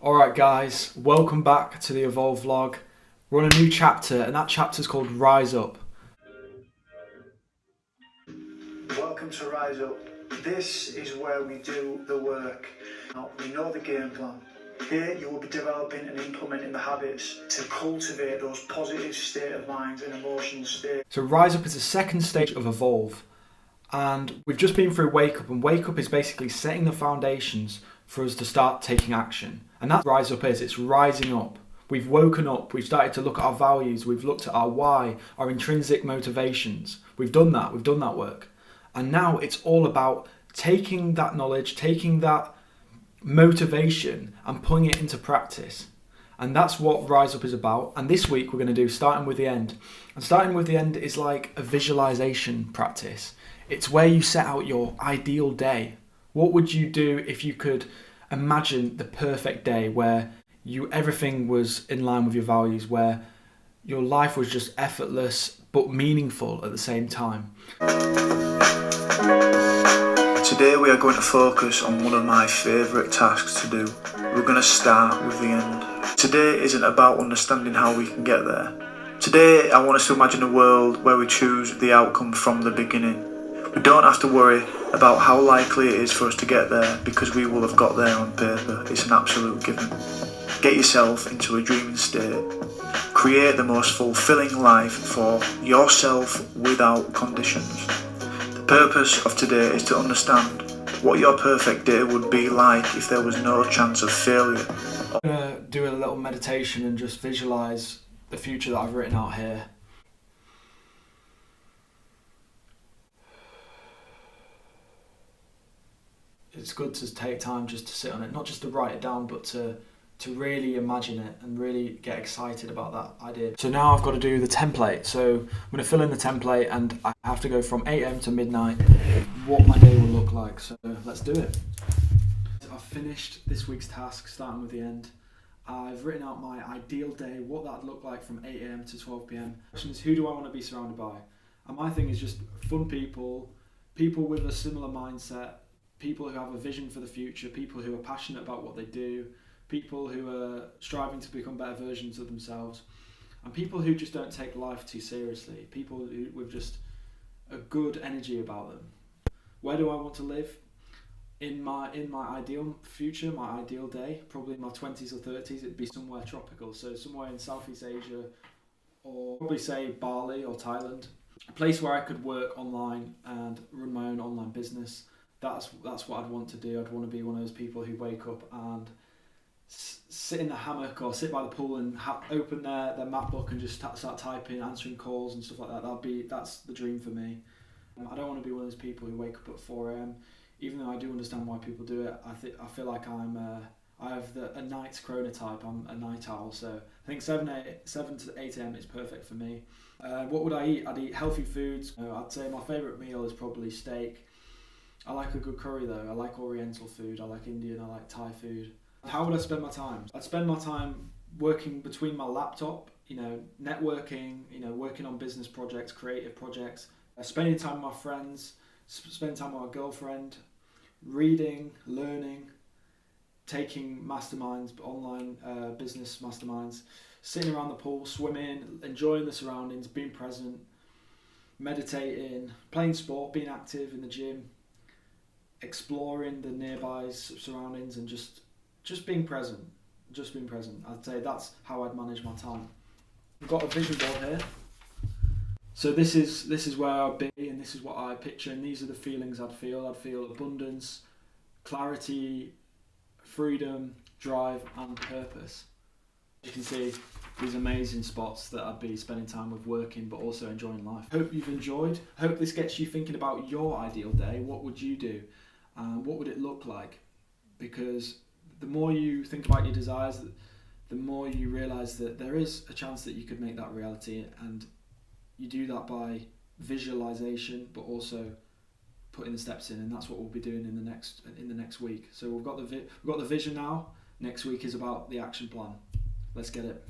Alright guys, welcome back to the Evolve vlog. We're on a new chapter and that chapter is called Rise Up. Welcome to Rise Up. This is where we do the work. Now, we know the game plan. Here you will be developing and implementing the habits to cultivate those positive state of mind and emotional state. So Rise Up is the second stage of Evolve, and we've just been through Wake Up, and Wake Up is basically setting the foundations for us to start taking action. And that's what Rise Up is, it's rising up. We've woken up, we've started to look at our values, we've looked at our why, our intrinsic motivations. We've done that work. And now it's all about taking that knowledge, taking that motivation and putting it into practice. And that's what Rise Up is about. And this week we're going to do Starting with the End. And Starting with the End is like a visualization practice. It's where you set out your ideal day. What would you do if you could imagine the perfect day where everything was in line with your values, where your life was just effortless but meaningful at the same time? Today we are going to focus on one of my favourite tasks to do. We're going to start with the end. Today isn't about understanding how we can get there. Today I want us to imagine a world where we choose the outcome from the beginning. We don't have to worry about how likely it is for us to get there because we will have got there on paper. It's an absolute given. Get yourself into a dreaming state. Create the most fulfilling life for yourself without conditions. The purpose of today is to understand what your perfect day would be like if there was no chance of failure. I'm going to do a little meditation and just visualize the future that I've written out here. It's good to take time just to sit on it, not just to write it down, but to really imagine it and really get excited about that idea. So now I've got to do the template. So I'm going to fill in the template and I have to go from 8 AM to midnight what my day will look like. So let's do it. I've finished this week's task, Starting with the End. I've written out my ideal day, what that'd look like from 8 AM to 12 PM. The question is, who do I want to be surrounded by? And my thing is just fun people with a similar mindset, people who have a vision for the future, people who are passionate about what they do, people who are striving to become better versions of themselves, and people who just don't take life too seriously, people with just a good energy about them. Where do I want to live? In my ideal future, my ideal day, probably in my 20s or 30s, it'd be somewhere tropical, so somewhere in Southeast Asia, or probably say Bali or Thailand, a place where I could work online and run my own online business. That's what I'd want to do. I'd want to be one of those people who wake up and sit in the hammock or sit by the pool and open their MacBook and just start typing, answering calls and stuff like that. That's the dream for me. I don't want to be one of those people who wake up at 4 AM. Even though I do understand why people do it, I feel like I have a night's chronotype. I'm a night owl, so I think 7 to 8 AM is perfect for me. What would I eat? I'd eat healthy foods. I'd say my favourite meal is probably steak. I like a good curry though. I like Oriental food. I like Indian. I like Thai food. How would I spend my time? I'd spend my time working between my laptop, networking, working on business projects, creative projects, spending time with my friends, spending time with my girlfriend, reading, learning, taking masterminds, online business masterminds, sitting around the pool, swimming, enjoying the surroundings, being present, meditating, playing sport, being active in the gym, exploring the nearby surroundings and just being present. I'd say that's how I'd manage my time. I've got a vision board here. So this is where I'd be, and this is what I picture, and these are the feelings I'd feel. I'd feel abundance, clarity, freedom, drive, and purpose. You can see these amazing spots that I'd be spending time with, working but also enjoying life. Hope you've enjoyed. Hope this gets you thinking about your ideal day. What would you do? What would it look like? Because the more you think about your desires, the more you realise that there is a chance that you could make that reality, and you do that by visualisation, but also putting the steps in, and that's what we'll be doing in the next week. So we've got the vision now. Next week is about the action plan. Let's get it.